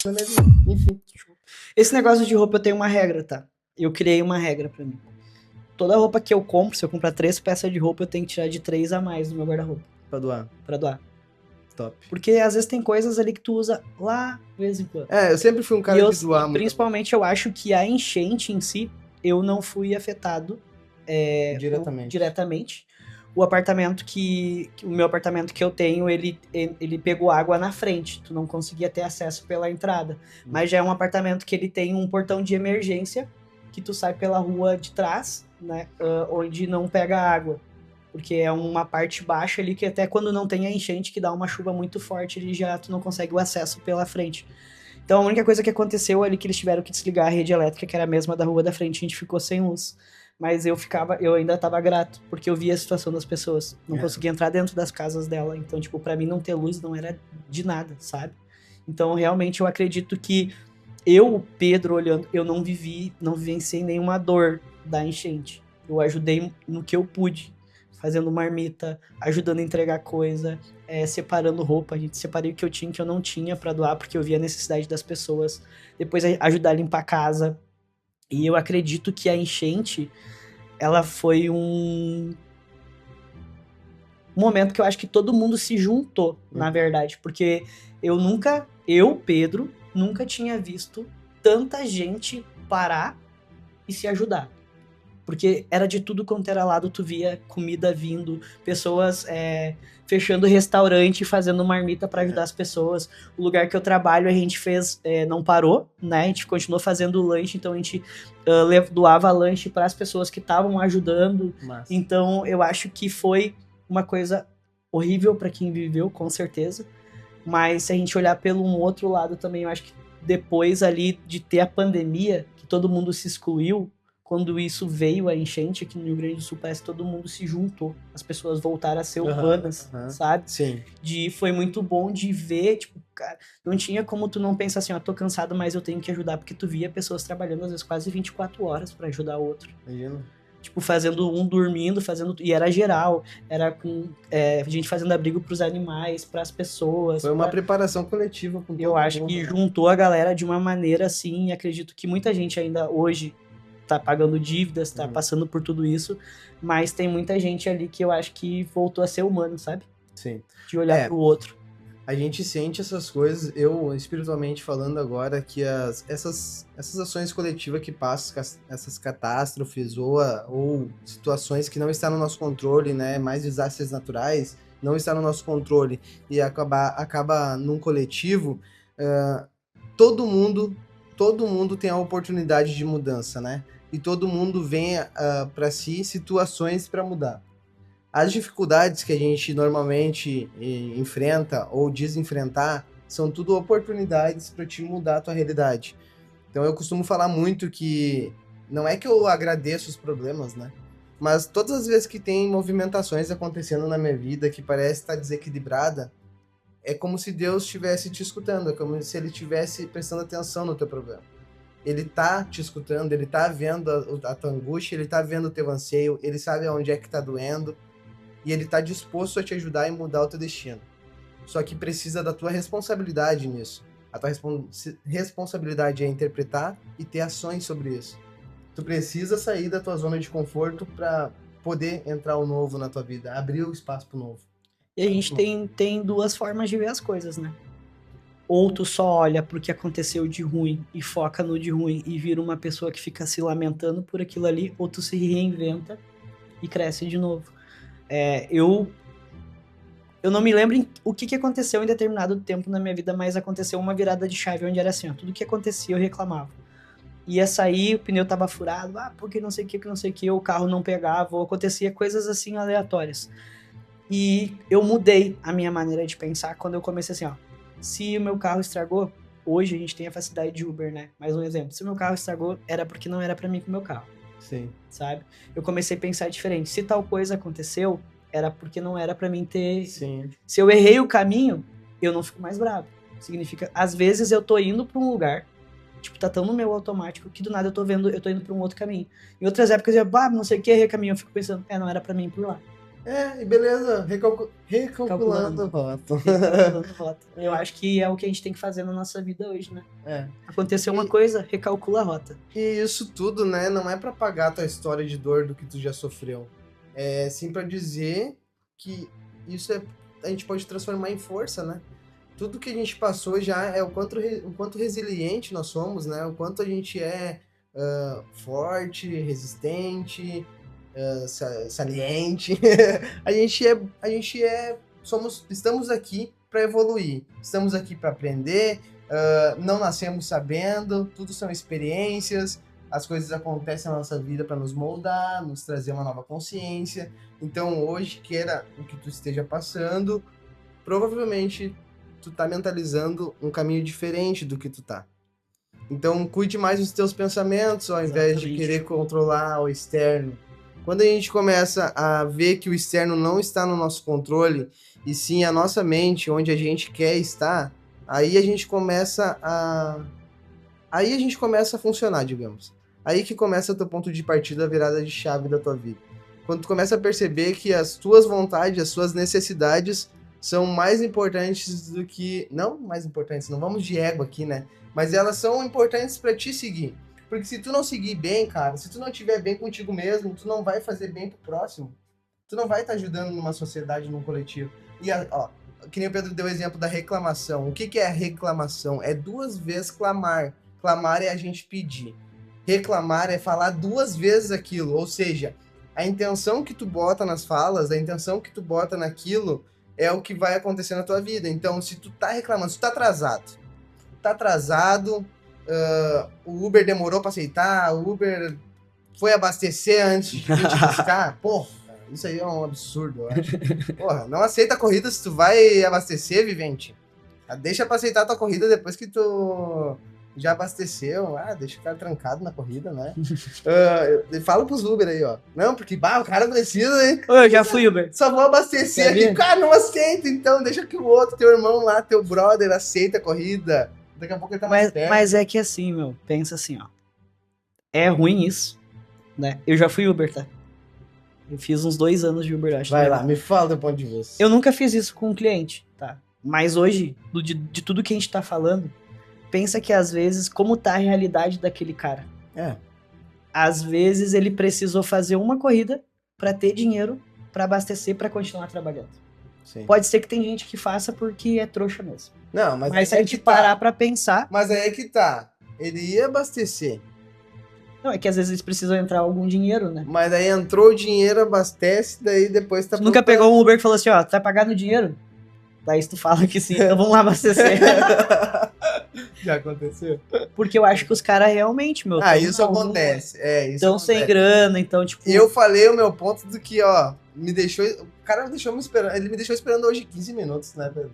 na minha vida. Enfim. Esse negócio de roupa eu tenho uma regra, tá? Eu criei uma regra pra mim. Toda roupa que eu compro, se eu comprar 3 peças de roupa, eu tenho que tirar de 3 a mais no meu guarda-roupa. Pra doar. Pra doar. Top. Porque às vezes tem coisas ali que tu usa lá de vez em quando. Eu sempre fui um cara de doar muito. Principalmente eu acho que a enchente em si, eu não fui afetado diretamente. O meu apartamento que eu tenho, ele pegou água na frente. Tu não conseguia ter acesso pela entrada. Mas já é um apartamento que ele tem um portão de emergência, que tu sai pela rua de trás, né? Onde não pega água. Porque é uma parte baixa ali que até quando não tem a enchente, que dá uma chuva muito forte, ali já tu não consegue o acesso pela frente. Então a única coisa que aconteceu ali que eles tiveram que desligar a rede elétrica, que era a mesma da rua da frente, a gente ficou sem luz. Mas eu ainda tava grato, porque eu via a situação das pessoas. Não conseguia entrar dentro das casas dela. Então, tipo, pra mim não ter luz não era de nada, sabe? Então, realmente, eu acredito que eu, Pedro, olhando, eu não vivenciei nenhuma dor da enchente. Eu ajudei no que eu pude, fazendo marmita, ajudando a entregar coisa, separando roupa. A gente separei o que eu tinha e o que eu não tinha pra doar, porque eu via a necessidade das pessoas. Depois ajudar a limpar a casa. E eu acredito que a enchente, ela foi um momento que eu acho que todo mundo se juntou, na verdade. Porque eu, Pedro, nunca tinha visto tanta gente parar e se ajudar. Porque era de tudo quanto era lado, tu via comida vindo, pessoas fechando restaurante, fazendo marmita para ajudar as pessoas. O lugar que eu trabalho, a gente fez, não parou, né? A gente continuou fazendo lanche, então a gente doava lanche para as pessoas que estavam ajudando. Massa. Então eu acho que foi uma coisa horrível para quem viveu, com certeza. Mas se a gente olhar pelo um outro lado também, eu acho que depois ali de ter a pandemia, que todo mundo se excluiu, quando isso veio, a enchente aqui no Rio Grande do Sul, parece que todo mundo se juntou. As pessoas voltaram a ser urbanas, sabe? Sim. Foi muito bom de ver, tipo, cara, não tinha como tu não pensar assim, ó, tô cansado, mas eu tenho que ajudar, porque tu via pessoas trabalhando, às vezes, quase 24 horas pra ajudar o outro. Imagina. Tipo, fazendo dormindo, e era geral, era com gente fazendo abrigo pros animais, pras pessoas. Foi uma preparação coletiva com todo mundo. Eu acho que juntou a galera de uma maneira assim, e acredito que muita gente ainda hoje tá pagando dívidas, tá passando por tudo isso, mas tem muita gente ali que eu acho que voltou a ser humano, sabe? Sim. De olhar pro outro. A gente sente essas coisas, eu espiritualmente falando agora, que essas ações coletivas que passam, essas catástrofes ou situações que não estão no nosso controle, né, mais desastres naturais, não está no nosso controle e acaba num coletivo, todo mundo tem a oportunidade de mudança, né? E todo mundo vem para si situações para mudar. As dificuldades que a gente normalmente enfrenta ou desenfrentar são tudo oportunidades para te mudar a tua realidade. Então eu costumo falar muito que não é que eu agradeço os problemas, né? Mas todas as vezes que tem movimentações acontecendo na minha vida que parece estar desequilibrada, é como se Deus estivesse te escutando, é como se ele estivesse prestando atenção no teu problema. Ele tá te escutando, ele tá vendo a tua angústia, ele tá vendo o teu anseio, ele sabe aonde é que tá doendo, e ele tá disposto a te ajudar e mudar o teu destino. Só que precisa da tua responsabilidade nisso. A tua responsabilidade é interpretar e ter ações sobre isso. Tu precisa sair da tua zona de conforto para poder entrar o novo na tua vida, abrir o espaço pro novo. E a gente tem duas formas de ver as coisas, né? Ou tu só olha pro que aconteceu de ruim e foca no de ruim e vira uma pessoa que fica se lamentando por aquilo ali, ou tu se reinventa e cresce de novo. Eu não me lembro o que aconteceu em determinado tempo na minha vida, mas aconteceu uma virada de chave onde era assim, ó, tudo que acontecia eu reclamava. Ia sair, o pneu tava furado, porque não sei o que, o carro não pegava, ou acontecia coisas assim aleatórias. E eu mudei a minha maneira de pensar quando eu comecei assim, ó, se o meu carro estragou, hoje a gente tem a facilidade de Uber, né? Mais um exemplo, se o meu carro estragou, era porque não era pra mim com o meu carro. Sim. Sabe? Eu comecei a pensar diferente. Se tal coisa aconteceu, era porque não era pra mim ter... Sim. Se eu errei o caminho, eu não fico mais bravo. Significa, às vezes eu tô indo pra um lugar, tipo, tá tão no meu automático, que do nada eu tô indo pra um outro caminho. Em outras épocas eu, não sei o que, errei o caminho, eu fico pensando, não era pra mim ir por lá. E beleza, recalculando o voto. Recalculando rota. Eu acho que é o que a gente tem que fazer na nossa vida hoje, né? Aconteceu uma coisa, recalcula a rota. E isso tudo, né, não é pra pagar a tua história de dor do que tu já sofreu. É sim pra dizer que isso a gente pode transformar em força, né? Tudo que a gente passou já é o quanto resiliente nós somos, né? O quanto a gente é forte, resistente, saliente. Estamos aqui para evoluir. Estamos aqui para aprender. Não nascemos sabendo. Tudo são experiências. As coisas acontecem na nossa vida para nos moldar, nos trazer uma nova consciência. Então, hoje, queira o que tu esteja passando, provavelmente tu tá mentalizando um caminho diferente do que tu tá. Então, cuide mais dos teus pensamentos ao invés de querer controlar o externo. Quando a gente começa a ver que o externo não está no nosso controle, e sim a nossa mente, onde a gente quer estar, aí a gente começa a funcionar, digamos. Aí que começa o teu ponto de partida, a virada de chave da tua vida. Quando tu começa a perceber que as tuas vontades, as suas necessidades são mais importantes do que... Não mais importantes, não vamos de ego aqui, né? Mas elas são importantes para te seguir. Porque se tu não seguir bem, cara, se tu não estiver bem contigo mesmo, tu não vai fazer bem pro próximo. Tu não vai estar ajudando numa sociedade, num coletivo. E, ó, que nem o Pedro deu o exemplo da reclamação. O que é reclamação? É 2 vezes clamar. Clamar é a gente pedir. Reclamar é falar 2 vezes aquilo. Ou seja, a intenção que tu bota nas falas, a intenção que tu bota naquilo é o que vai acontecer na tua vida. Então, se tu tá reclamando, se tu tá atrasado, o Uber demorou pra aceitar, o Uber foi abastecer antes de vir te buscar, porra, isso aí é um absurdo, eu acho. Porra, não aceita a corrida se tu vai abastecer, vivente. Deixa pra aceitar a tua corrida depois que tu já abasteceu. Deixa o cara trancado na corrida, né? Fala pros Uber aí, ó. Não, porque, o cara precisa, hein? Eu já fui Uber. Só vou abastecer aqui. Cara, não aceita, então. Deixa que o outro, teu irmão lá, teu brother, aceita a corrida. Daqui a pouco ele tá mais perto. Mas é que assim, pensa assim, ó. É ruim isso, né? Eu já fui Uber, tá? Eu fiz uns 2 anos de Uber, acho. Vai lá, me fala do ponto de vista. Eu nunca fiz isso com um cliente, tá? Mas hoje, de tudo que a gente tá falando, pensa que às vezes, como tá a realidade daquele cara? Às vezes ele precisou fazer uma corrida pra ter dinheiro pra abastecer, pra continuar trabalhando. Sim. Pode ser que tem gente que faça porque é trouxa mesmo. Não, mas se a gente parar pra pensar... Mas aí é que tá. Ele ia abastecer. Não, é que às vezes eles precisam entrar algum dinheiro, né? Mas daí entrou o dinheiro, abastece, daí depois tá... Tu nunca pegou um Uber que falou assim, ó, tu vai pagar no dinheiro? Daí tu fala que sim, então vamos lá abastecer. Já aconteceu? Porque eu acho que os caras realmente, isso acontece. Estão sem grana, então, tipo... Eu falei o meu ponto do que, ó, o cara deixou me esperando, ele me deixou esperando hoje 15 minutos, né, Pedro?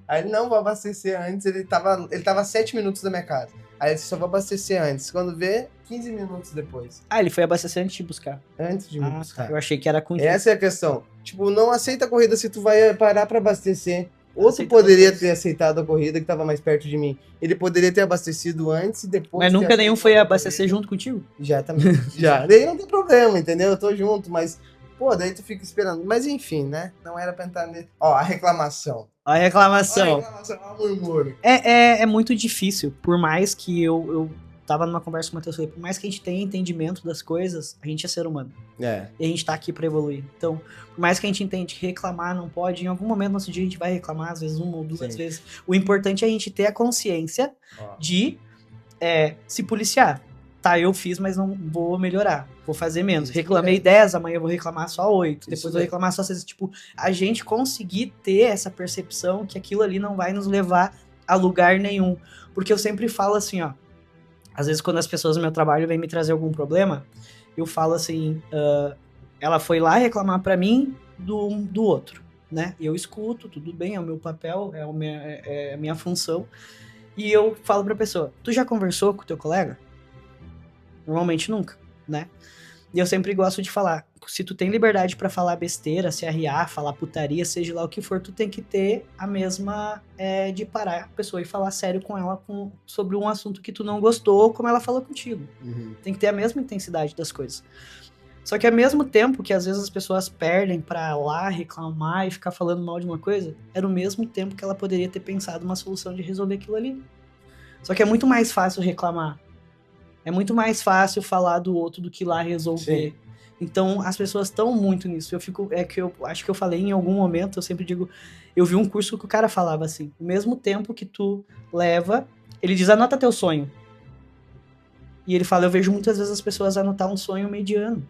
Aí ele não vou abastecer antes, ele tava 7 minutos da minha casa. Aí ele disse, só vou abastecer antes. Quando vê, 15 minutos depois. Ele foi abastecer antes de buscar. Antes de me buscar. Eu achei que era contigo. Essa é a questão. Tipo, não aceita a corrida se tu vai parar pra abastecer. Ou tu poderia ter aceitado a corrida que tava mais perto de mim. Ele poderia ter abastecido antes e depois... Mas nunca nenhum foi abastecer junto contigo? Já, também. Já. Daí não tem problema, entendeu? Eu tô junto, mas... Pô, daí tu fica esperando. Mas enfim, né? Não era pra entrar nele. Ó, a reclamação. A reclamação. O murmúrio. É muito difícil. Por mais que eu tava numa conversa com o Matheus, por mais que a gente tenha entendimento das coisas, a gente é ser humano. E a gente tá aqui pra evoluir. Então, por mais que a gente entende que reclamar não pode, em algum momento do nosso dia a gente vai reclamar, às vezes 1 ou 2 vezes. O importante é a gente ter a consciência de se policiar. Tá, eu fiz, mas não vou melhorar. Vou fazer menos. Reclamei 10, amanhã eu vou reclamar só 8. Depois vou reclamar só 6. Tipo, a gente conseguir ter essa percepção que aquilo ali não vai nos levar a lugar nenhum. Porque eu sempre falo assim, ó. Às vezes quando as pessoas no meu trabalho vêm me trazer algum problema, eu falo assim, ela foi lá reclamar pra mim do outro, né? E eu escuto, tudo bem, é o meu papel, é a minha função. E eu falo pra pessoa, tu já conversou com o teu colega? Normalmente nunca, né? E eu sempre gosto de falar, se tu tem liberdade pra falar besteira, se arriar, falar putaria, seja lá o que for, tu tem que ter a mesma de parar a pessoa e falar sério com ela sobre um assunto que tu não gostou, como ela falou contigo. Tem que ter a mesma intensidade das coisas. Só que ao mesmo tempo que às vezes as pessoas perdem pra lá reclamar e ficar falando mal de uma coisa, era o mesmo tempo que ela poderia ter pensado uma solução de resolver aquilo ali. Só que é muito mais fácil reclamar. É muito mais fácil falar do outro do que ir lá resolver. Sim. Então as pessoas estão muito nisso. Eu acho que eu falei em algum momento, eu sempre digo, eu vi um curso que o cara falava assim, o mesmo tempo que tu leva, ele diz, anota teu sonho. E ele fala, eu vejo muitas vezes as pessoas anotar um sonho mediano.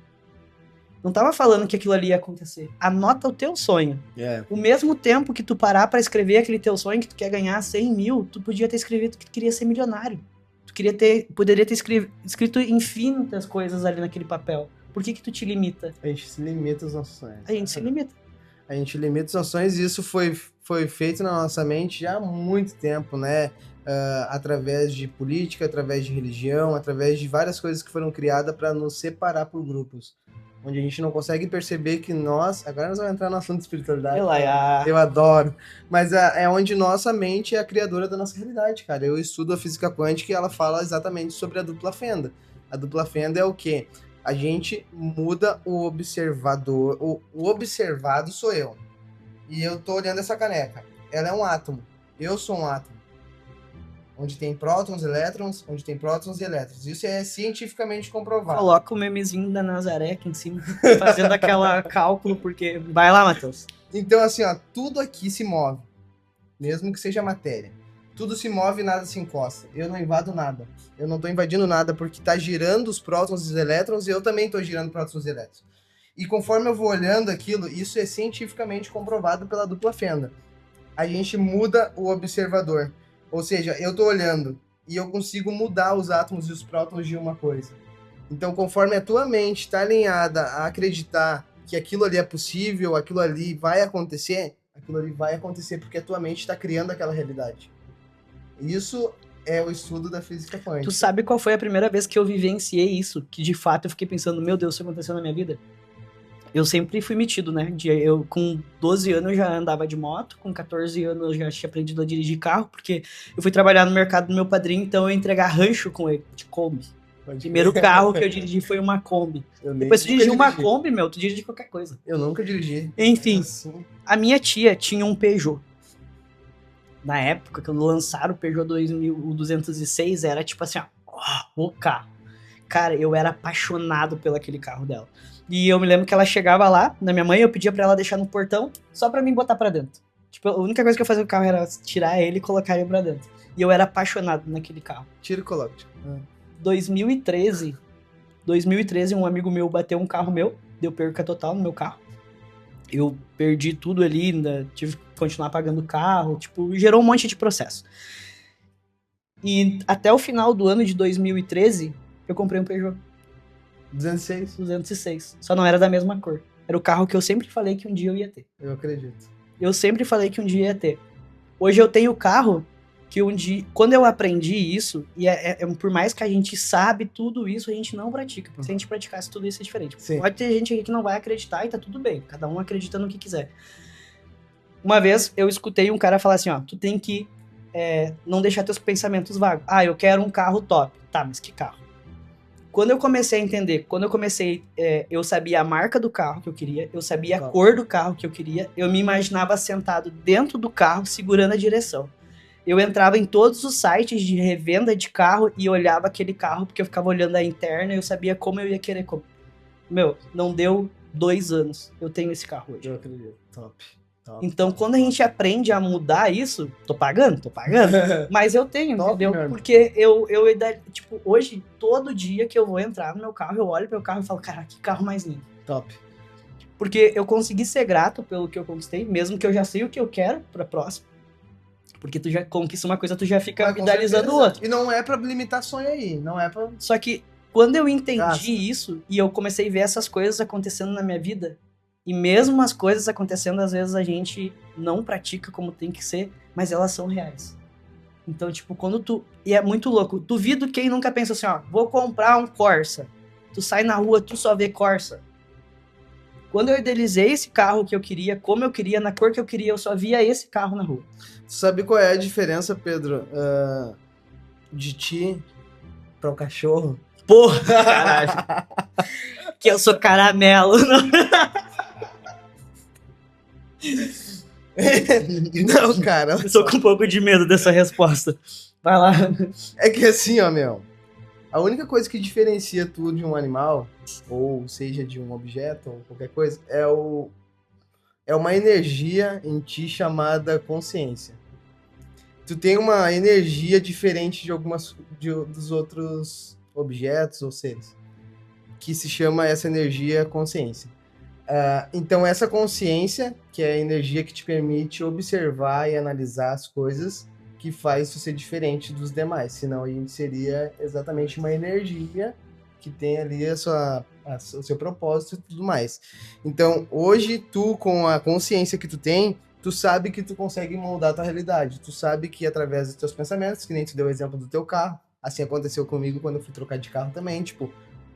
Não tava falando que aquilo ali ia acontecer. Anota o teu sonho. O mesmo tempo que tu parar pra escrever aquele teu sonho que tu quer ganhar 100 mil, tu podia ter escrevido que tu queria ser milionário. Poderia ter escrito infinitas coisas ali naquele papel. Por que tu te limita? A gente se limita aos nossos sonhos. A gente se limita. A gente limita os nossos sonhos e isso foi feito na nossa mente já há muito tempo, né? Através de política, através de religião, através de várias coisas que foram criadas para nos separar por grupos. Onde a gente não consegue perceber que nós... Agora nós vamos entrar no assunto de espiritualidade. Eu adoro. Mas é onde nossa mente é a criadora da nossa realidade, cara. Eu estudo a física quântica e ela fala exatamente sobre a dupla fenda. A dupla fenda é o quê? A gente muda o observador. O observado sou eu. E eu tô olhando essa caneca. Ela é um átomo. Eu sou um átomo. Onde tem prótons, elétrons, onde tem prótons e elétrons. Isso é cientificamente comprovado. Coloca o memezinho da Nazaré aqui em cima, fazendo aquela cálculo, porque... Vai lá, Matheus. Então, assim, ó, tudo aqui se move. Mesmo que seja matéria. Tudo se move e nada se encosta. Eu não invado nada. Eu não tô invadindo nada porque tá girando os prótons e os elétrons e eu também tô girando prótons e elétrons. E conforme eu vou olhando aquilo, isso é cientificamente comprovado pela dupla fenda. A gente muda o observador. Ou seja, eu tô olhando e eu consigo mudar os átomos e os prótons de uma coisa. Então, conforme a tua mente está alinhada a acreditar que aquilo ali é possível, aquilo ali vai acontecer porque a tua mente está criando aquela realidade. Isso é o estudo da física quântica. Tu sabe qual foi a primeira vez que eu vivenciei isso? Que de fato eu fiquei pensando, meu Deus, isso aconteceu na minha vida? Eu sempre fui metido, né? Eu com 12 anos eu já andava de moto, com 14 anos eu já tinha aprendido a dirigir carro, porque eu fui trabalhar no mercado do meu padrinho, então eu ia entregar rancho com ele, de Kombi. O primeiro carro que eu dirigi foi uma Kombi. Depois tu dirigiu uma Kombi, meu, tu dirige qualquer coisa. Eu nunca dirigi. Enfim, a minha tia tinha um Peugeot. Na época, quando lançaram o Peugeot 206, era tipo assim, ó, o carro. Cara, eu era apaixonado pelo aquele carro dela. E eu me lembro que ela chegava lá, na minha mãe, eu pedia pra ela deixar no portão, só pra mim botar pra dentro. Tipo, a única coisa que eu fazia com o carro era tirar ele e colocar ele pra dentro. E eu era apaixonado naquele carro. Tira e coloca. 2013, um amigo meu bateu um carro meu, deu perca total no meu carro. Eu perdi tudo ali, ainda tive que continuar pagando o carro, tipo, gerou um monte de processo. E até o final do ano de 2013, eu comprei um Peugeot. 206. Só não era da mesma cor. Era o carro que eu sempre falei que um dia eu ia ter. Eu acredito. Eu sempre falei que um dia ia ter. Hoje eu tenho o carro que um dia... Quando eu aprendi isso, e por mais que a gente sabe tudo isso, a gente não pratica. Porque se a gente praticasse tudo isso é diferente. Sim. Pode ter gente aqui que não vai acreditar e tá tudo bem. Cada um acredita no que quiser. Uma vez eu escutei um cara falar assim, ó, tu tem que não deixar teus pensamentos vagos. Ah, eu quero um carro top. Tá, mas que carro? Quando eu comecei a entender, eu sabia a marca do carro que eu queria, eu sabia a cor do carro que eu queria, eu me imaginava sentado dentro do carro, segurando a direção. Eu entrava em todos os sites de revenda de carro e olhava aquele carro, porque eu ficava olhando a interna e eu sabia como eu ia querer comprar. Meu, não deu 2 anos, eu tenho esse carro hoje. Eu acredito, top. Então, quando a gente aprende a mudar isso, tô pagando, mas eu tenho, entendeu? Mesmo. Porque tipo, hoje, todo dia que eu vou entrar no meu carro, eu olho pro meu carro e falo, cara, que carro mais lindo. Top. Porque eu consegui ser grato pelo que eu conquistei, mesmo que eu já sei o que eu quero pra próxima. Porque tu já conquista uma coisa, tu já fica idealizando o outro. E não é pra limitar sonho aí, não é pra... Só que, quando eu entendi isso, e eu comecei a ver essas coisas acontecendo na minha vida, e mesmo as coisas acontecendo, às vezes a gente não pratica como tem que ser, mas elas são reais. Então, tipo, e é muito louco. Duvido quem nunca pensa assim, ó, vou comprar um Corsa. Tu sai na rua, tu só vê Corsa. Quando eu idealizei esse carro que eu queria, como eu queria, na cor que eu queria, eu só via esse carro na rua. Tu sabe qual é a diferença, Pedro, de ti para o cachorro? Porra, caralho. Que eu sou caramelo. Não, cara. Eu tô com um pouco de medo dessa resposta. Vai lá. É que assim, ó, meu. A única coisa que diferencia tu de um animal, ou seja, de um objeto, ou qualquer coisa, é uma energia em ti chamada consciência. Tu tem uma energia diferente dos outros objetos ou seres, que se chama essa energia consciência. Então, essa consciência, que é a energia que te permite observar e analisar as coisas, que faz tu ser diferente dos demais. Senão, a gente seria exatamente uma energia que tem ali o seu propósito e tudo mais. Então, hoje, tu, com a consciência que tu tem, tu sabe que tu consegue moldar a tua realidade. Tu sabe que através dos teus pensamentos, que nem tu deu o exemplo do teu carro, assim aconteceu comigo quando eu fui trocar de carro também, tipo,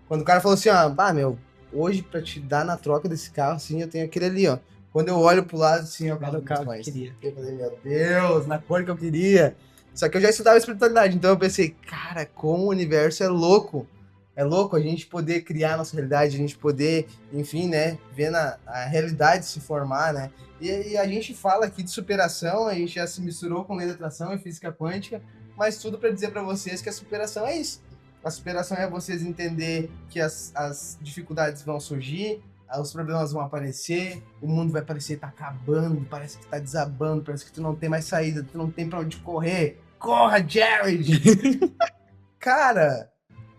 quando o cara falou assim, meu, hoje pra te dar na troca desse carro, assim, eu tenho aquele ali, ó. Quando eu olho pro lado, assim, é o carro que eu queria. Eu falei, meu Deus, na cor que eu queria. Só que eu já estudava espiritualidade, então eu pensei, cara, como o universo é louco. É louco a gente poder criar a nossa realidade, a gente poder, enfim, né, ver a realidade se formar, né? E a gente fala aqui de superação, a gente já se misturou com lei da atração e física quântica, mas tudo para dizer para vocês que a superação é isso. A superação é vocês entender que as dificuldades vão surgir, os problemas vão aparecer, o mundo vai parecer estar acabando, parece que tá desabando, parece que tu não tem mais saída, tu não tem para onde correr. Corra, Jared! Cara,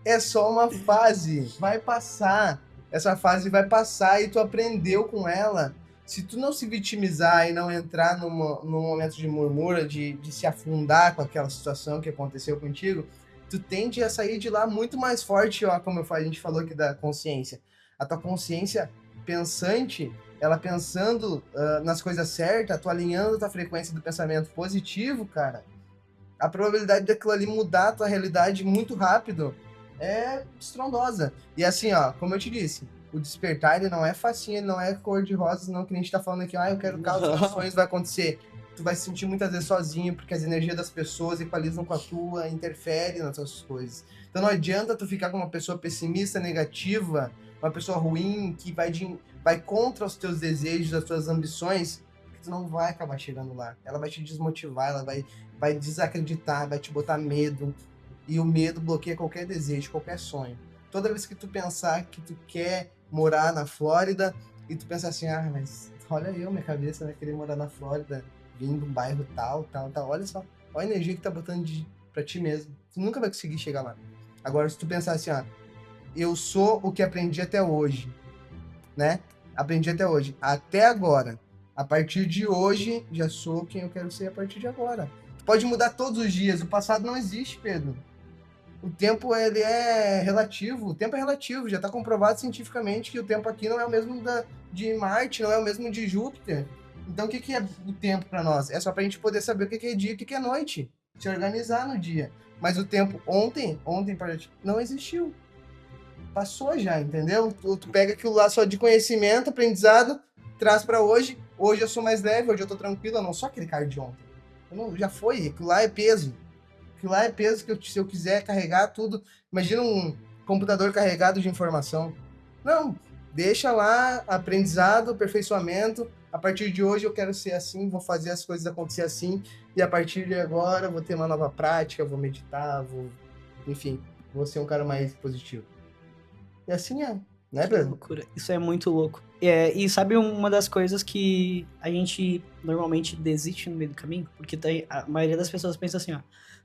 é só uma fase, vai passar. Essa fase vai passar e tu aprendeu com ela. Se tu não se vitimizar e não entrar num momento de murmura, de se afundar com aquela situação que aconteceu contigo, tu tende a sair de lá muito mais forte, ó, como a gente falou aqui da consciência. A tua consciência pensante, ela pensando nas coisas certas, tu alinhando a tua frequência do pensamento positivo, cara, a probabilidade daquilo ali mudar a tua realidade muito rápido é estrondosa. E assim, ó, como eu te disse, o despertar, ele não é facinho, ele não é cor de rosas, não, que a gente tá falando aqui, eu quero caos, os sonhos vai acontecer. Tu vai se sentir muitas vezes sozinho, porque as energias das pessoas equalizam com a tua, interferem nas tuas coisas. Então não adianta tu ficar com uma pessoa pessimista, negativa, uma pessoa ruim, que vai contra os teus desejos, as tuas ambições, que tu não vai acabar chegando lá. Ela vai te desmotivar, ela vai desacreditar, vai te botar medo. E o medo bloqueia qualquer desejo, qualquer sonho. Toda vez que tu pensar que tu quer morar na Flórida, e tu pensar assim, mas olha minha cabeça, né, querer morar na Flórida, vindo de um bairro tal, olha só, olha a energia que tá botando pra ti mesmo. Tu nunca vai conseguir chegar lá. Agora, se tu pensar assim, eu sou o que aprendi até hoje, né? Aprendi até hoje. Até agora. A partir de hoje, já sou quem eu quero ser a partir de agora. Tu pode mudar todos os dias. O passado não existe, Pedro. O tempo, ele é relativo. O tempo é relativo. Já está comprovado cientificamente que o tempo aqui não é o mesmo de Marte, não é o mesmo de Júpiter. Então, o que é o tempo para nós? É só para a gente poder saber o que é dia e o que é noite. Se organizar no dia. Mas o tempo ontem para ti, não existiu. Passou já, entendeu? Tu pega aquilo lá só de conhecimento, aprendizado, traz para hoje. Hoje eu sou mais leve, hoje eu tô tranquilo, eu não sou aquele cara de ontem. Já foi, aquilo lá é peso. Aquilo lá é peso que se eu quiser carregar tudo... Imagina um computador carregado de informação. Não, deixa lá, aprendizado, aperfeiçoamento. A partir de hoje eu quero ser assim, vou fazer as coisas acontecer assim. E a partir de agora vou ter uma nova prática, vou meditar, enfim, vou ser um cara mais positivo. E assim é, né, Pedro? Loucura. Isso é muito louco. E sabe uma das coisas que a gente normalmente desiste no meio do caminho? Porque a maioria das pessoas pensa assim,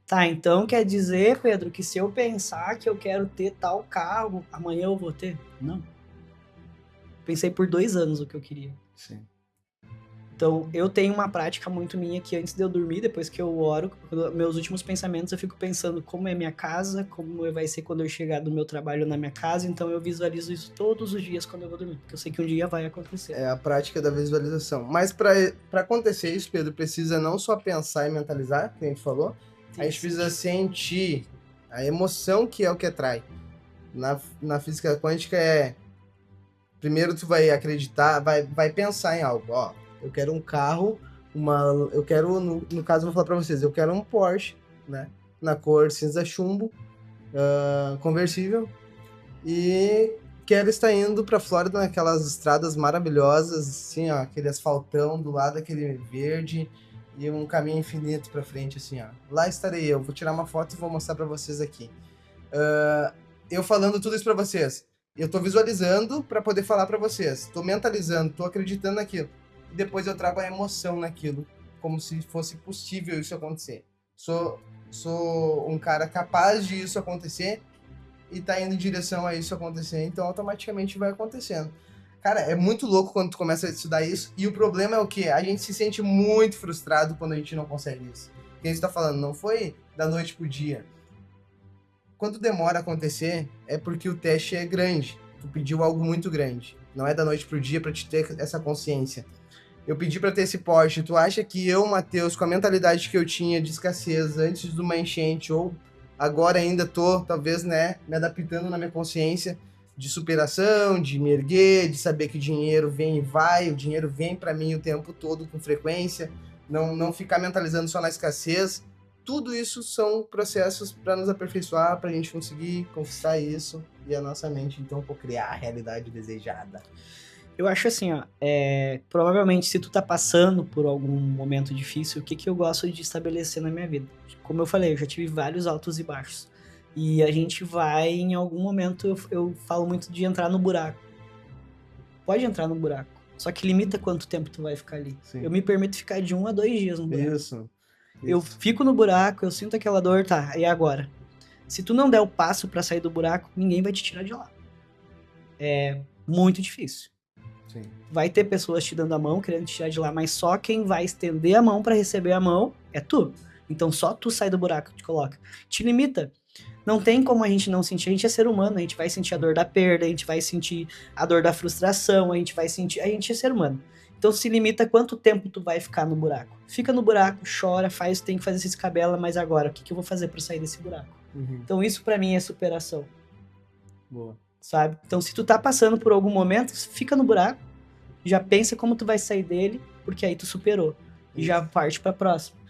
tá, então quer dizer, Pedro, que se eu pensar que eu quero ter tal carro, amanhã eu vou ter? Não. Pensei por 2 anos o que eu queria. Sim. Então, eu tenho uma prática muito minha que antes de eu dormir, depois que eu oro, meus últimos pensamentos, eu fico pensando como é minha casa, como vai ser quando eu chegar do meu trabalho na minha casa. Então, eu visualizo isso todos os dias quando eu vou dormir, porque eu sei que um dia vai acontecer. É a prática da visualização. Mas para acontecer isso, Pedro, precisa não só pensar e mentalizar, que a gente falou, a gente precisa sentir a emoção que é o que atrai. Na física quântica primeiro tu vai acreditar, vai pensar em algo, eu quero um carro, eu quero, no caso eu vou falar para vocês, eu quero um Porsche, né, na cor cinza chumbo, conversível, e quero estar indo pra Flórida naquelas estradas maravilhosas, assim, ó, aquele asfaltão do lado, aquele verde e um caminho infinito pra frente, assim, ó. Lá estarei eu, vou tirar uma foto e vou mostrar pra vocês aqui. Eu falando tudo isso pra vocês. Eu tô visualizando pra poder falar pra vocês. Tô mentalizando, tô acreditando naquilo. E depois eu trago a emoção naquilo, como se fosse possível isso acontecer. Sou um cara capaz de isso acontecer e tá indo em direção a isso acontecer, então automaticamente vai acontecendo. Cara, é muito louco quando tu começa a estudar isso, e o problema é o quê? A gente se sente muito frustrado quando a gente não consegue isso. O que a gente tá falando, não foi da noite pro dia. Quando demora a acontecer, é porque o teste é grande. Tu pediu algo muito grande. Não é da noite pro dia pra te ter essa consciência. Eu pedi pra ter esse Porsche. Tu acha que eu, Matheus, com a mentalidade que eu tinha de escassez antes de uma enchente, ou agora ainda tô, talvez, né, me adaptando na minha consciência de superação, de me erguer, de saber que o dinheiro vem e vai, o dinheiro vem pra mim o tempo todo com frequência, não ficar mentalizando só na escassez. Tudo isso são processos para nos aperfeiçoar, pra gente conseguir conquistar isso e a nossa mente, então, criar a realidade desejada. Eu acho assim, ó, provavelmente se tu tá passando por algum momento difícil, o que eu gosto de estabelecer na minha vida? Como eu falei, eu já tive vários altos e baixos. E a gente vai, em algum momento, eu falo muito de entrar no buraco. Pode entrar no buraco, só que limita quanto tempo tu vai ficar ali. Sim. Eu me permito ficar de 1 a 2 dias no buraco. Isso. Eu fico no buraco, eu sinto aquela dor, tá, e agora? Se tu não der o passo pra sair do buraco, ninguém vai te tirar de lá. É muito difícil. Sim. Vai ter pessoas te dando a mão, querendo te tirar de lá, mas só quem vai estender a mão pra receber a mão é tu. Então só tu sai do buraco que te coloca. Te limita. Não tem como a gente não sentir. A gente é ser humano, a gente vai sentir a dor da perda, a gente vai sentir a dor da frustração, a gente vai sentir. A gente é ser humano. Então se limita quanto tempo tu vai ficar no buraco. Fica no buraco, chora, tem que fazer essa escabela, mas agora, o que eu vou fazer pra sair desse buraco? Uhum. Então isso pra mim é superação. Boa. Sabe? Então se tu tá passando por algum momento, fica no buraco, já pensa como tu vai sair dele, porque aí tu superou. E já parte pra próxima.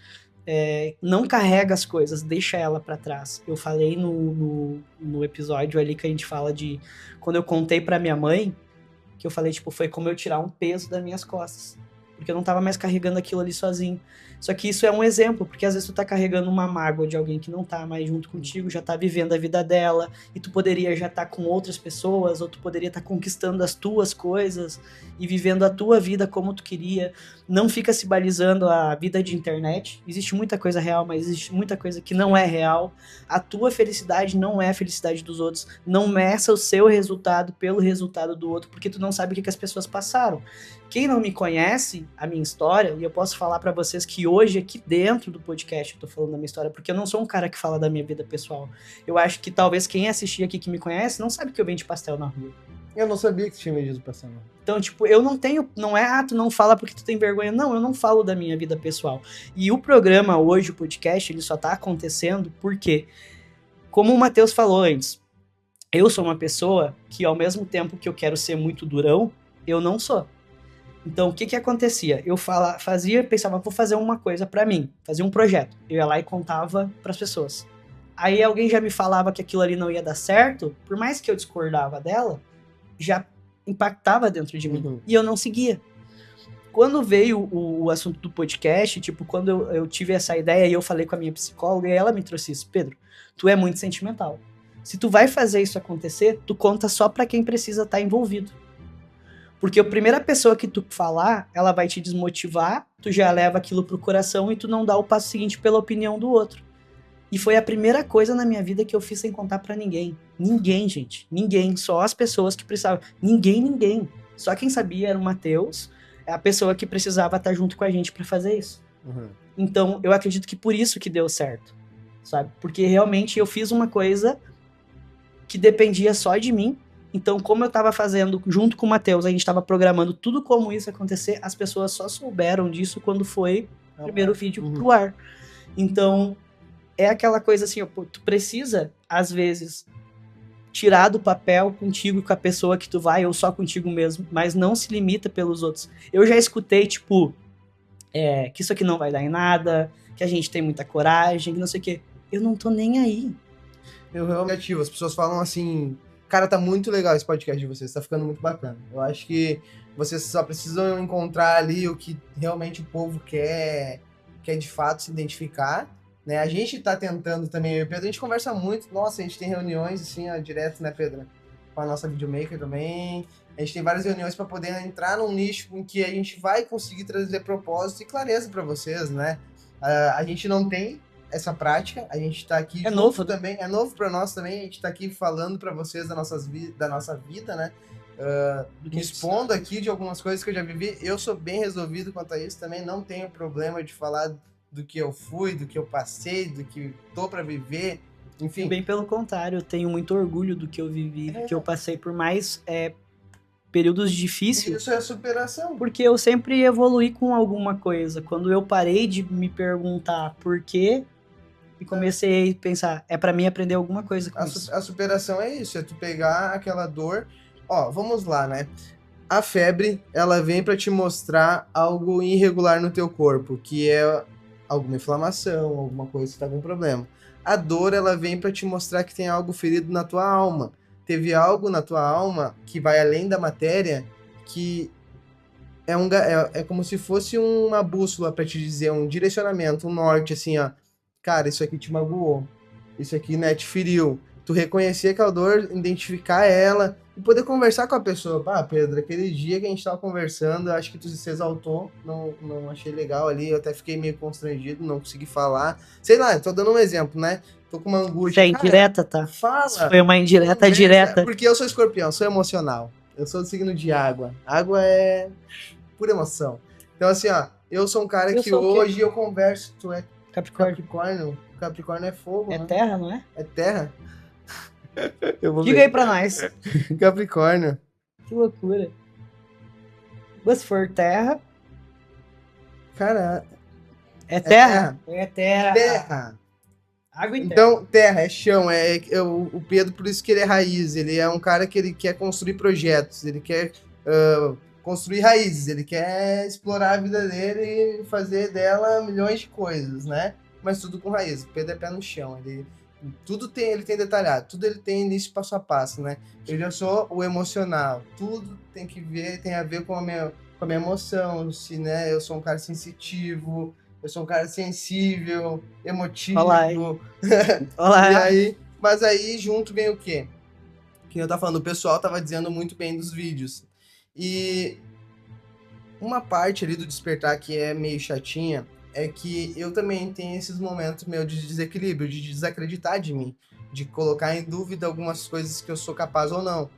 Não carrega as coisas, deixa ela pra trás. Eu falei no episódio ali que a gente fala de... Quando eu contei pra minha mãe, que eu falei, tipo, foi como eu tirar um peso das minhas costas. Porque eu não tava mais carregando aquilo ali sozinho. Só que isso é um exemplo, porque às vezes tu tá carregando uma mágoa de alguém que não tá mais junto contigo, já tá vivendo a vida dela, e tu poderia já estar com outras pessoas, ou tu poderia estar conquistando as tuas coisas, e vivendo a tua vida como tu queria. Não fica se balizando a vida de internet. Existe muita coisa real, mas existe muita coisa que não é real. A tua felicidade não é a felicidade dos outros. Não meça o seu resultado pelo resultado do outro, porque tu não sabe o que as pessoas passaram. Quem não me conhece, a minha história, e eu posso falar pra vocês que hoje aqui dentro do podcast eu tô falando da minha história, porque eu não sou um cara que fala da minha vida pessoal. Eu acho que talvez quem assistir aqui que me conhece não sabe que eu vendi pastel na rua. Eu não sabia que tinha vendido pastel na rua. Então, tipo, eu não tenho, não é, tu não fala porque tu tem vergonha. Não, eu não falo da minha vida pessoal. E o programa hoje, o podcast, ele só tá acontecendo porque, como o Matheus falou antes, eu sou uma pessoa que ao mesmo tempo que eu quero ser muito durão, eu não sou. Então, o que acontecia? Eu pensava, vou fazer uma coisa pra mim, fazer um projeto. Eu ia lá e contava pras pessoas. Aí alguém já me falava que aquilo ali não ia dar certo, por mais que eu discordava dela, já impactava dentro de mim. E eu não seguia. Quando veio o assunto do podcast, tipo, quando eu tive essa ideia e eu falei com a minha psicóloga, e ela me trouxe isso, Pedro, tu é muito sentimental. Se tu vai fazer isso acontecer, tu conta só pra quem precisa estar envolvido. Porque a primeira pessoa que tu falar, ela vai te desmotivar, tu já leva aquilo pro coração e tu não dá o passo seguinte pela opinião do outro. E foi a primeira coisa na minha vida que eu fiz sem contar pra ninguém. Ninguém, gente. Ninguém. Só as pessoas que precisavam. Ninguém. Só quem sabia era o Matheus, a pessoa que precisava estar junto com a gente pra fazer isso. Então, eu acredito que por isso que deu certo, sabe? Porque realmente eu fiz uma coisa que dependia só de mim. Então, como eu tava fazendo junto com o Matheus, a gente tava programando tudo como isso ia acontecer, as pessoas só souberam disso quando foi o primeiro vídeo pro ar. Então, é aquela coisa assim, ó, tu precisa, às vezes, tirar do papel contigo e com a pessoa que tu vai, ou só contigo mesmo, mas não se limita pelos outros. Eu já escutei, tipo, que isso aqui não vai dar em nada, que a gente tem muita coragem, que não sei o quê. Eu não tô nem aí. Eu realmente ativo. As pessoas falam assim, Cara, tá muito legal esse podcast de vocês, tá ficando muito bacana. Eu acho que vocês só precisam encontrar ali o que realmente o povo quer de fato se identificar, né? A gente tá tentando também, eu e o Pedro, a gente conversa muito, nossa, a gente tem reuniões assim, ó, direto, né, Pedro? Com a nossa videomaker também. A gente tem várias reuniões para poder entrar num nicho em que a gente vai conseguir trazer propósito e clareza para vocês, né? A gente não tem essa prática, a gente está aqui É novo, né? também, é novo para nós também, a gente está aqui falando para vocês da nossa vida, né? Me expondo aqui de algumas coisas que eu já vivi. Eu sou bem resolvido quanto a isso também, não tenho problema de falar do que eu fui, do que eu passei, do que tô para viver, enfim. Bem pelo contrário, eu tenho muito orgulho do que eu vivi, que eu passei por mais períodos difíceis. Isso é superação. Porque eu sempre evoluí com alguma coisa. Quando eu parei de me perguntar por quê, e comecei a pensar, é pra mim aprender alguma coisa com isso. A superação é isso, é tu pegar aquela dor. Ó, vamos lá, né? A febre, ela vem para te mostrar algo irregular no teu corpo, que é alguma inflamação, alguma coisa que tá com problema. A dor, ela vem para te mostrar que tem algo ferido na tua alma. Teve algo na tua alma que vai além da matéria, que é como se fosse uma bússola para te dizer, um direcionamento, um norte, assim, ó. Cara, isso aqui te magoou. Isso aqui, né, te feriu. Tu reconhecer aquela dor, identificar ela e poder conversar com a pessoa. Pá, Pedro, aquele dia que a gente tava conversando, eu acho que tu se exaltou, não achei legal ali, eu até fiquei meio constrangido, não consegui falar. Sei lá, tô dando um exemplo, né? Tô com uma angústia. É indireta, tá? Fala. Isso foi uma indireta direta. Porque eu sou escorpião, sou emocional. Eu sou do signo de água. Água é pura emoção. Então, assim, ó, eu sou um cara que hoje eu converso. Tu é Capricórnio? Capricórnio é fogo, É né? terra, não é? É terra? Eu vou Diga ver. aí pra nós. Capricórnio. Que loucura. Mas se for terra, Cara, é terra? É terra. terra. Água e terra. Então, terra, é chão, o Pedro, por isso que ele é raiz, ele é um cara que ele quer construir projetos, ele quer construir raízes, ele quer explorar a vida dele e fazer dela milhões de coisas, né? Mas tudo com raiz. O Pedro é pé no chão, ele tem detalhado, tudo ele tem início passo a passo, né? Eu já sou o emocional, tudo tem a ver com a minha emoção, se, né? Eu sou um cara sensitivo, eu sou um cara sensível, emotivo. Olá. E aí, mas aí junto vem o quê? Que eu tava falando, o pessoal tava dizendo muito bem dos vídeos. E uma parte ali do despertar que é meio chatinha é que eu também tenho esses momentos meio de desequilíbrio, de desacreditar de mim, de colocar em dúvida algumas coisas que eu sou capaz ou não.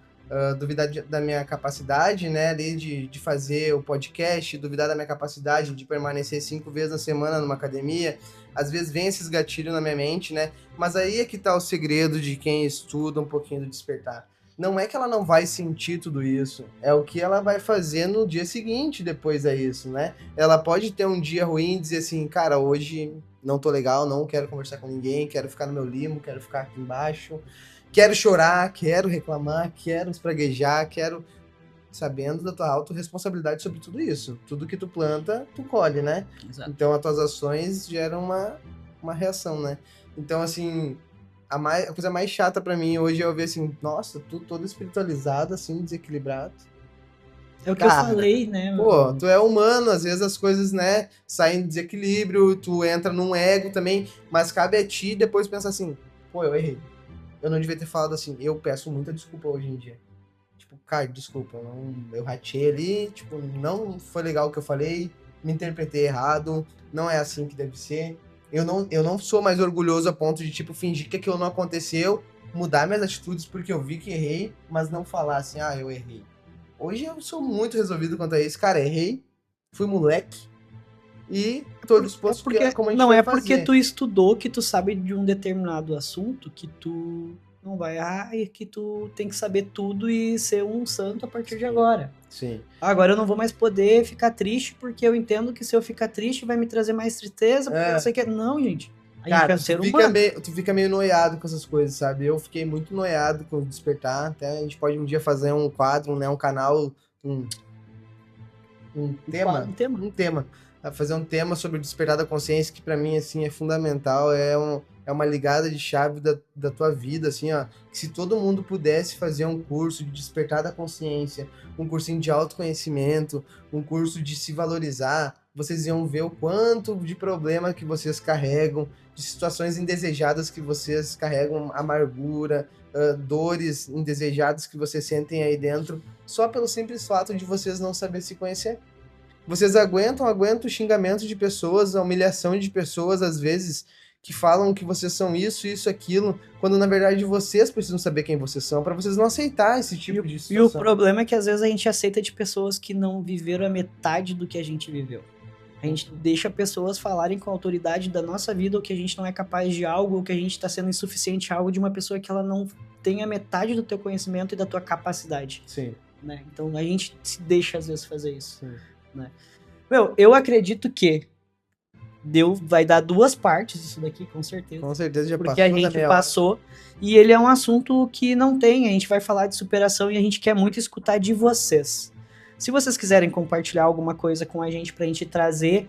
Duvidar da minha capacidade, né, ali de fazer o podcast, duvidar da minha capacidade de permanecer 5 vezes na semana numa academia. Às vezes vem esses gatilhos na minha mente, né? Mas aí é que tá o segredo de quem estuda um pouquinho do despertar. Não é que ela não vai sentir tudo isso, é o que ela vai fazer no dia seguinte depois é isso, né? Ela pode ter um dia ruim e dizer assim, cara, hoje não tô legal, não quero conversar com ninguém, quero ficar no meu limo, quero ficar aqui embaixo. Quero chorar, quero reclamar, quero espraguejar, quero... Sabendo da tua autorresponsabilidade sobre tudo isso. Tudo que tu planta, tu colhe, né? Exato. Então, as tuas ações geram uma reação, né? Então, assim, a coisa mais chata pra mim hoje é eu ver assim, nossa, tu todo espiritualizado, assim, desequilibrado. É o que eu falei, né? Pô, tu é humano, às vezes as coisas, né, saem de desequilíbrio, tu entra num ego também, mas cabe a ti depois pensar assim, pô, eu errei. Eu não devia ter falado assim. Eu peço muita desculpa hoje em dia. Tipo, cara, desculpa. Eu ratei ali. Tipo, não foi legal o que eu falei. Me interpretei errado. Não é assim que deve ser. Eu não sou mais orgulhoso a ponto de, tipo, fingir que aquilo não aconteceu. Mudar minhas atitudes porque eu vi que errei. Mas não falar assim, ah, eu errei. Hoje eu sou muito resolvido quanto a isso. Cara, errei. Fui moleque. E tô disposto porque como a gente não vai é porque fazer. tu estudou que tu sabe de um determinado assunto que tu não vai e que tu tem que saber tudo e ser um santo a partir de agora. Sim. Agora eu não vou mais poder ficar triste porque eu entendo que se eu ficar triste vai me trazer mais tristeza, porque eu sei que não, gente. A gente é um ser humano. Tu fica meio noiado com essas coisas, sabe? Eu fiquei muito noiado com o despertar. Até a gente pode um dia fazer um quadro, né? Um canal, um tema. A fazer um tema sobre o despertar da consciência, que pra mim, assim, é fundamental, é uma ligada de chave da tua vida, assim, ó, que se todo mundo pudesse fazer um curso de despertar da consciência, um cursinho de autoconhecimento, um curso de se valorizar, vocês iam ver o quanto de problema que vocês carregam, de situações indesejadas que vocês carregam, amargura, dores indesejadas que vocês sentem aí dentro, só pelo simples fato de vocês não saber se conhecer. Vocês aguentam o xingamento de pessoas, a humilhação de pessoas, às vezes, que falam que vocês são isso, aquilo, quando na verdade vocês precisam saber quem vocês são, para vocês não aceitar esse tipo de situação. E o problema é que às vezes a gente aceita de pessoas que não viveram a metade do que a gente viveu. A gente deixa pessoas falarem com a autoridade da nossa vida, ou que a gente não é capaz de algo, ou que a gente está sendo insuficiente em algo, de uma pessoa que ela não tem a metade do teu conhecimento e da tua capacidade. Sim. Né? Então a gente se deixa às vezes fazer isso. Sim. Né? Meu, eu acredito que vai dar 2 partes isso daqui, com certeza. Com certeza já porque a gente passou, e ele é um assunto que não tem, a gente vai falar de superação e a gente quer muito escutar de vocês. Se vocês quiserem compartilhar alguma coisa com a gente pra gente trazer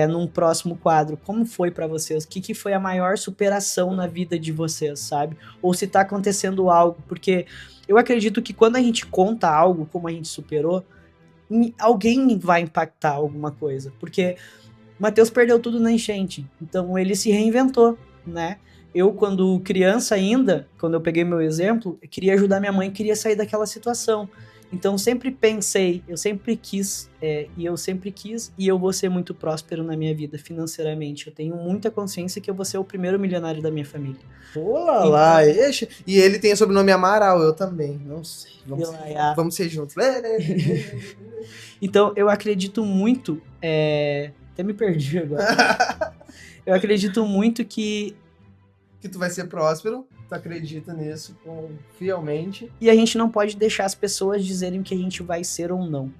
num próximo quadro, como foi pra vocês? O que foi a maior superação na vida de vocês, sabe? Ou se tá acontecendo algo, porque eu acredito que quando a gente conta algo, como a gente superou, alguém vai impactar alguma coisa, porque o Matheus perdeu tudo na enchente, então ele se reinventou, né? Eu, quando criança ainda, quando eu peguei meu exemplo, eu queria ajudar minha mãe, queria sair daquela situação. Então, sempre pensei, eu sempre quis, e eu vou ser muito próspero na minha vida, financeiramente. Eu tenho muita consciência que eu vou ser o primeiro milionário da minha família. Olá, e ele tem o sobrenome Amaral, eu também, não sei. Vamos ser juntos. Então, eu acredito muito, até me perdi agora. Eu acredito muito que tu vai ser próspero. Tu acredita nisso fielmente. E a gente não pode deixar as pessoas dizerem o que a gente vai ser ou não.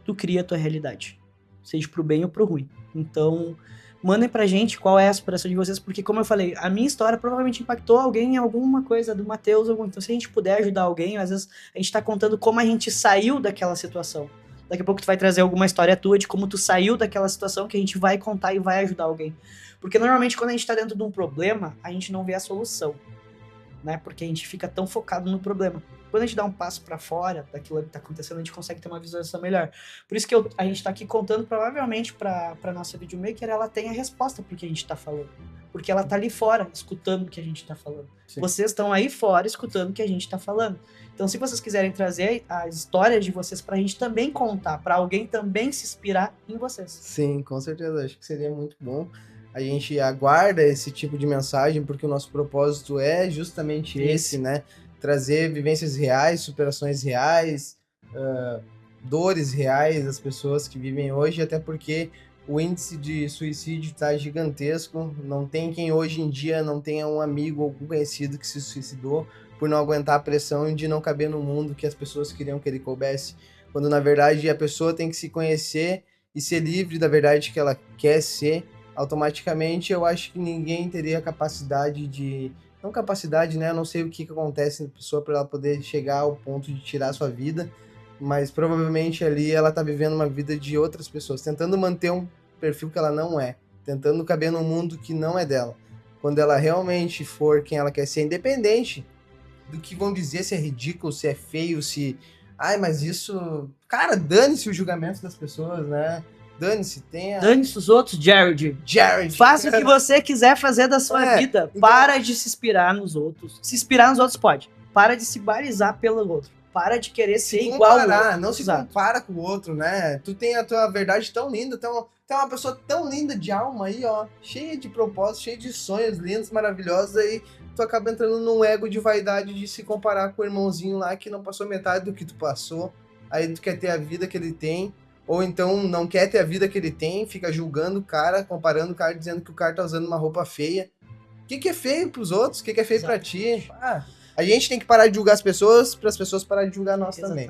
Tu cria a tua realidade. Seja pro bem ou pro ruim. Então, mandem pra gente qual é a superação de vocês, porque como eu falei, a minha história provavelmente impactou alguém em alguma coisa do Matheus. Então, se a gente puder ajudar alguém, às vezes a gente tá contando como a gente saiu daquela situação. Daqui a pouco tu vai trazer alguma história tua de como tu saiu daquela situação, que a gente vai contar e vai ajudar alguém. Porque normalmente quando a gente tá dentro de um problema, a gente não vê a solução. Né? Porque a gente fica tão focado no problema. Quando a gente dá um passo para fora daquilo que tá acontecendo, a gente consegue ter uma visualização melhor. Por isso que a gente tá aqui contando, provavelmente, pra nossa videomaker, ela tem a resposta pro que a gente tá falando. Porque ela tá ali fora, escutando o que a gente tá falando. Sim. Vocês estão aí fora, escutando o que a gente tá falando. Então, se vocês quiserem trazer a história de vocês pra gente também contar, pra alguém também se inspirar em vocês. Sim, com certeza. Acho que seria muito bom. A gente aguarda esse tipo de mensagem, porque o nosso propósito é justamente esse, né? Trazer vivências reais, superações reais, dores reais das pessoas que vivem hoje, até porque o índice de suicídio está gigantesco. Não tem quem hoje em dia não tenha um amigo ou um conhecido que se suicidou por não aguentar a pressão de não caber no mundo que as pessoas queriam que ele coubesse. Quando, na verdade, a pessoa tem que se conhecer e ser livre da verdade que ela quer ser. Automaticamente eu acho que ninguém teria capacidade de... Não capacidade, né? Eu não sei o que acontece na pessoa para ela poder chegar ao ponto de tirar a sua vida, mas provavelmente ali ela tá vivendo uma vida de outras pessoas, tentando manter um perfil que ela não é, tentando caber num mundo que não é dela. Quando ela realmente for quem ela quer ser, independente do que vão dizer, se é ridículo, se é feio, se... Ai, mas isso... Cara, dane-se o julgamento das pessoas, né? Dane-se, Dane-se os outros, Jared. Faça o que você quiser fazer da sua vida. Então... Para de se inspirar nos outros. Se inspirar nos outros pode. Para de se balizar pelo outro. Para de querer ser igual ao outro. Não se compara com o outro, né? Tu tem a tua verdade tão linda, tu é uma pessoa tão linda de alma aí, ó. Cheia de propósitos, cheia de sonhos lindos, maravilhosos. Aí tu acaba entrando num ego de vaidade de se comparar com o irmãozinho lá que não passou metade do que tu passou. Aí tu quer ter a vida que ele tem. Ou então não quer ter a vida que ele tem, fica julgando o cara, comparando o cara, dizendo que o cara tá usando uma roupa feia. O que é feio pros outros? O que é feio pra ti? A gente tem que parar de julgar as pessoas, para as pessoas pararem de julgar nós também.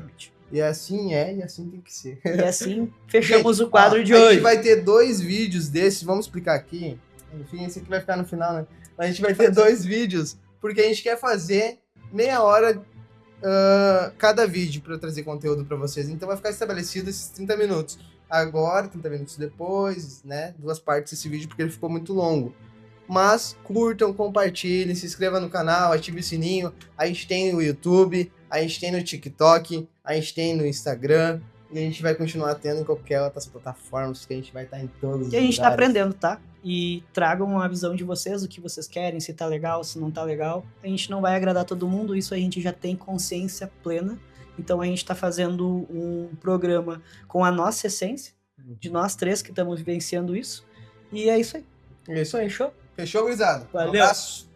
E assim e assim tem que ser. E assim fechamos o quadro de hoje. A gente vai ter 2 vídeos desses, vamos explicar aqui. Enfim, esse aqui vai ficar no final, né? A gente vai ter 2 vídeos, porque a gente quer fazer meia hora cada vídeo para trazer conteúdo para vocês. Então vai ficar estabelecido esses 30 minutos. agora, 30 minutos depois, né? 2 partes desse vídeo porque ele ficou muito longo. Mas curtam, compartilhem, se inscrevam no canal, ative o sininho. A gente tem no YouTube, a gente tem no TikTok, a gente tem no Instagram. E a gente vai continuar tendo em qualquer outras plataformas, que a gente vai estar em todos os E a gente tá lugares. aprendendo, tá? E tragam a visão de vocês, o que vocês querem, se tá legal, se não tá legal. A gente não vai agradar todo mundo, isso a gente já tem consciência plena. Então a gente tá fazendo um programa com a nossa essência, de nós 3 que estamos vivenciando isso. E é isso aí. É isso aí. Fechou? Fechou, gurizada? Um Valeu. abraço.